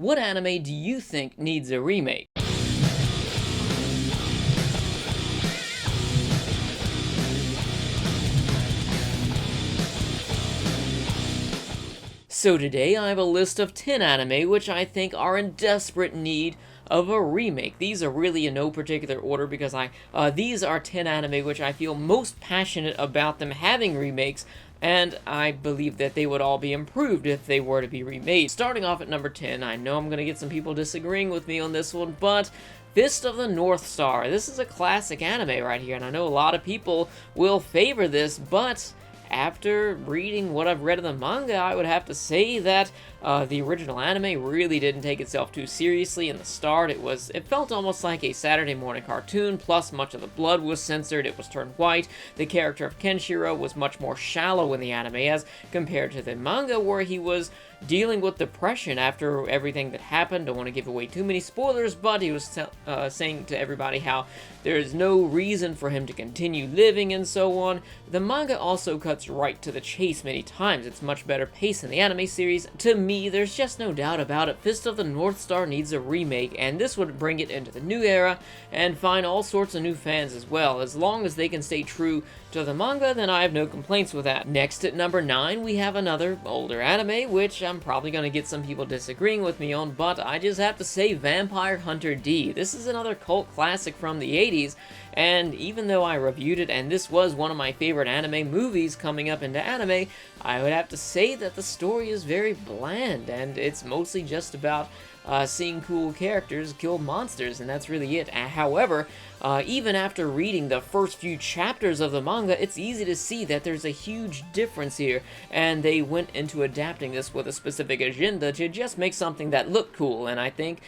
What anime do you think needs a remake? So today I have a list of 10 anime which I think are in desperate need of a remake. These are really in no particular order because these are 10 anime which I feel most passionate about them having remakes, and I believe that they would all be improved if they were to be remade. Starting off at number 10, I know I'm going to get some people disagreeing with me on this one, but Fist of the North Star. This is a classic anime right here, and I know a lot of people will favor this, but after reading what I've read of the manga, I would have to say that the original anime really didn't take itself too seriously in the start. It felt almost like a Saturday morning cartoon, plus much of the blood was censored, it was turned white. The character of Kenshiro was much more shallow in the anime as compared to the manga, where he was dealing with depression after everything that happened. Don't want to give away too many spoilers, but he was saying to everybody how there's no reason for him to continue living and so on. The manga also cuts right to the chase many times. It's much better paced than the anime series. To me, there's just no doubt about it. Fist of the North Star needs a remake, and this would bring it into the new era and find all sorts of new fans as well. As long as they can stay true to the manga, then I have no complaints with that. Next at number 9, we have another older anime, which I'm probably going to get some people disagreeing with me on, but I just have to say Vampire Hunter D. This is another cult classic from the 80s, and even though I reviewed it, and this was one of my favorite anime movies coming up into anime, I would have to say that the story is very bland, and it's mostly just about seeing cool characters kill monsters, and that's really it. However, even after reading the first few chapters of the manga, it's easy to see that there's a huge difference here, and they went into adapting this with a specific agenda to just make something that looked cool, and I think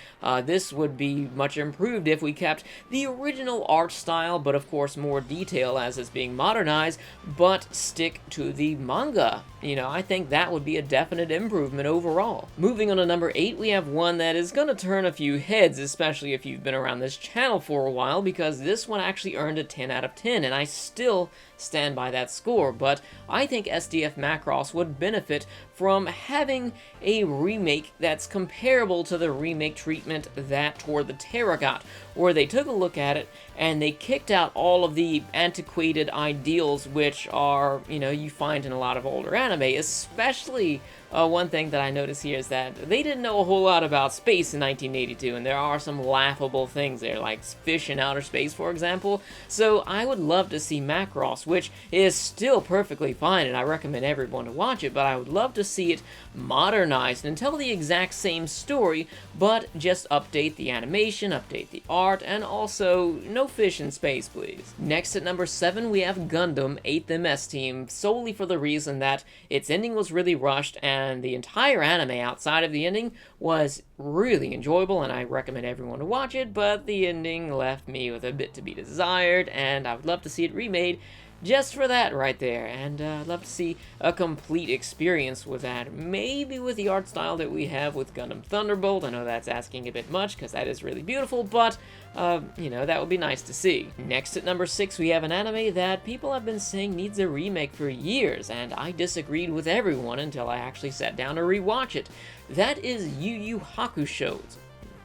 this would be much improved if we kept the original art style, but of course more detail as it's being modernized, but stick to the manga. You know, I think that would be a definite improvement overall. Moving on to number 8, we have one that is going to turn a few heads, especially if you've been around this channel for a while, because this one actually earned a 10 out of 10, and I still stand by that score, but I think SDF Macross would benefit from having a remake that's comparable to the remake treatment that Toward the Terror got, where they took a look at it and they kicked out all of the antiquated ideals which are, you know, you find in a lot of older anime, especially one thing that I noticed here is that they didn't know a whole lot about space in 1982, and there are some laughable things there, like fish in outer space, for example. So I would love to see Macross, which is still perfectly fine, and I recommend everyone to watch it, but I would love to see it modernized and tell the exact same story, but just update the animation, update the art, and also no fish in space, please. Next at number 7, we have Gundam 8th MS Team, solely for the reason that its ending was really rushed, and the entire anime outside of the ending was really enjoyable, and I recommend everyone to watch it, but the ending left me with a bit to be desired, and I would love to see it remade just for that right there, and I'd love to see a complete experience with that, maybe with the art style that we have with Gundam Thunderbolt. I know that's asking a bit much, because that is really beautiful, but, you know, that would be nice to see. Next at number 6, we have an anime that people have been saying needs a remake for years, and I disagreed with everyone until I actually sat down to rewatch it. That is Yu Yu Hakusho. It's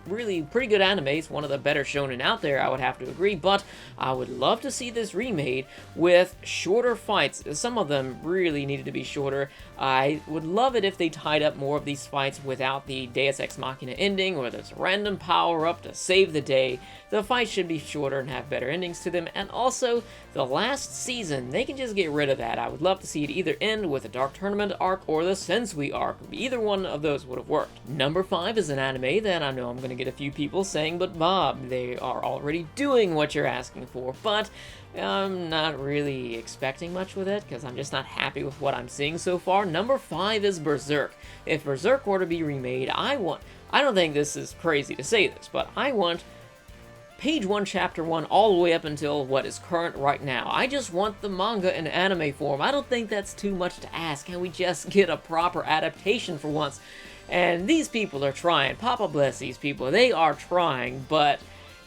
really pretty good anime. It's one of the better shonen out there, I would have to agree, but I would love to see this remade with shorter fights. Some of them really needed to be shorter. I would love it if they tied up more of these fights without the Deus Ex Machina ending, or there's a random power-up to save the day. The fights should be shorter and have better endings to them, and also, the last season, they can just get rid of that. I would love to see it either end with a Dark Tournament arc or the Sensui arc. Either one of those would have worked. Number 5 is an anime that I know I'm going to get a few people saying, but Bob, they are already doing what you're asking for, but I'm not really expecting much with it, because I'm just not happy with what I'm seeing so far. Number 5 is Berserk. If Berserk were to be remade, I don't think this is crazy to say this, but I want page 1, chapter 1, all the way up until what is current right now. I just want the manga in anime form. I don't think that's too much to ask. Can we just get a proper adaptation for once? And these people are trying. Papa bless these people. They are trying, but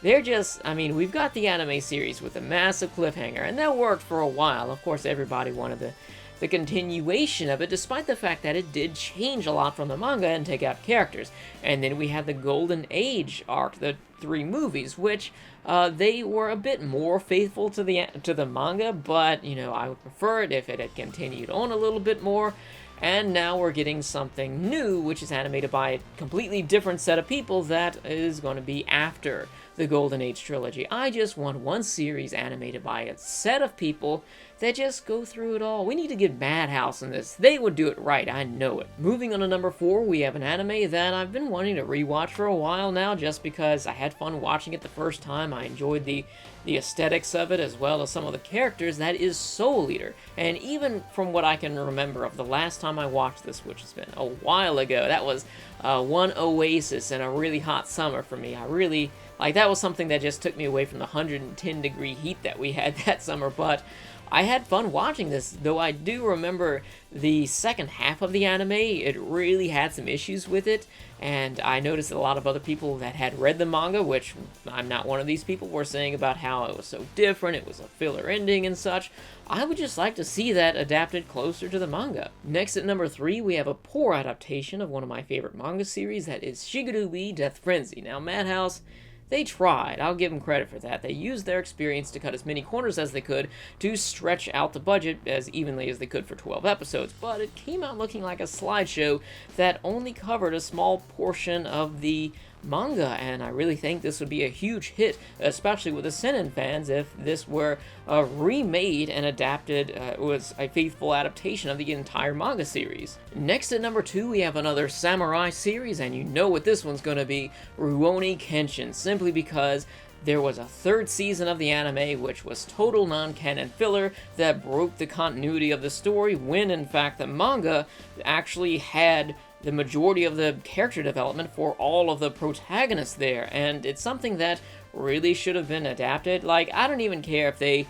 they're just, I mean, we've got the anime series with a massive cliffhanger, and that worked for a while. Of course, everybody wanted the the continuation of it, despite the fact that it did change a lot from the manga and take out characters. And then we had the Golden Age arc, the 3 movies, which they were a bit more faithful to the manga, but, you know, I would prefer it if it had continued on a little bit more. And now we're getting something new, which is animated by a completely different set of people that is going to be after the Golden Age trilogy. I just want one series animated by a set of people that just go through it all. We need to get Madhouse in this. They would do it right, I know it. Moving on to number 4, we have an anime that I've been wanting to rewatch for a while now, just because I had fun watching it the first time. I enjoyed the aesthetics of it, as well as some of the characters. That is Soul Eater. And even from what I can remember of the last time I watched this, which has been a while ago, that was one oasis in a really hot summer for me. I really, like, that was something that just took me away from the 110-degree heat that we had that summer, but I had fun watching this, though I do remember the second half of the anime. It really had some issues with it, and I noticed that a lot of other people that had read the manga, which I'm not one of these people, were saying about how it was so different, it was a filler ending and such. I would just like to see that adapted closer to the manga. Next at number 3, we have a poor adaptation of one of my favorite manga series, that is Shigurui Death Frenzy. Now, Madhouse, they tried. I'll give them credit for that. They used their experience to cut as many corners as they could to stretch out the budget as evenly as they could for 12 episodes, but it came out looking like a slideshow that only covered a small portion of the manga, and I really think this would be a huge hit, especially with the seinen fans, if this were remade and adapted, was a faithful adaptation of the entire manga series. Next at number 2, we have another samurai series, and you know what this one's going to be, Rurouni Kenshin, simply because there was a 3rd season of the anime, which was total non-canon filler that broke the continuity of the story, when in fact the manga actually had the majority of the character development for all of the protagonists there, and it's something that really should have been adapted. Like, I don't even care if they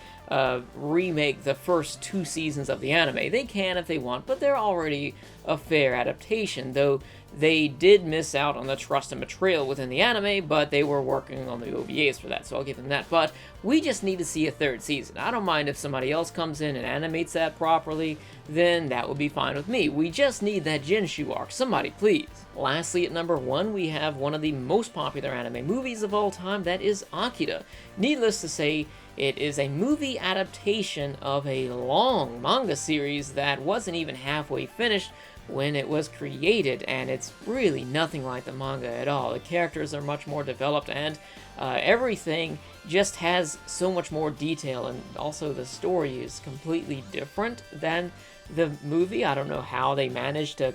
remake the first 2 seasons of the anime. They can if they want, but they're already a fair adaptation, though they did miss out on the trust and betrayal within the anime, but they were working on the OVAs for that, so I'll give them that. But we just need to see a 3rd season. I don't mind if somebody else comes in and animates that properly, then that would be fine with me. We just need that Jinshu arc. Somebody, please. Lastly, at number 1, we have one of the most popular anime movies of all time, that is Aikido. Needless to say, it is a movie adaptation of a long manga series that wasn't even halfway finished when it was created, and it's really nothing like the manga at all. The characters are much more developed, and everything just has so much more detail, and also the story is completely different than the movie. I don't know how they managed to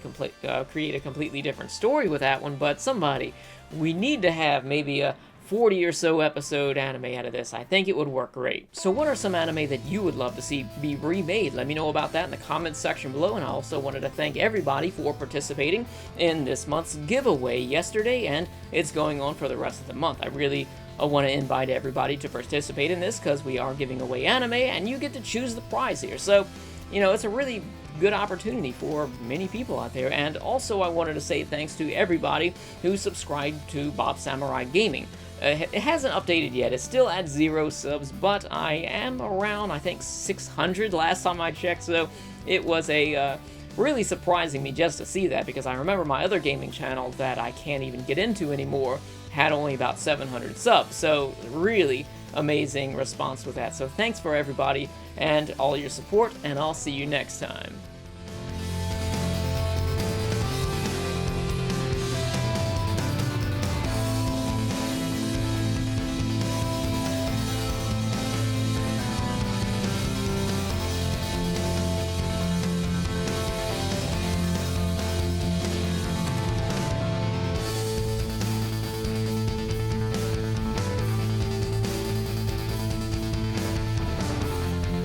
create a completely different story with that one, but somebody, we need to have maybe a 40 or so episode anime out of this. I think it would work great. So what are some anime that you would love to see be remade? Let me know about that in the comments section below, and I also wanted to thank everybody for participating in this month's giveaway yesterday, and it's going on for the rest of the month. I really want to invite everybody to participate in this, because we are giving away anime, and you get to choose the prize here. So, you know, it's a really good opportunity for many people out there. And also I wanted to say thanks to everybody who subscribed to BobSamurai Gaming. It hasn't updated yet, it's still at 0 subs, but I am around, I think, 600 last time I checked, so it was really surprising me just to see that, because I remember my other gaming channel that I can't even get into anymore had only about 700 subs, so really amazing response with that. So thanks for everybody and all your support, and I'll see you next time.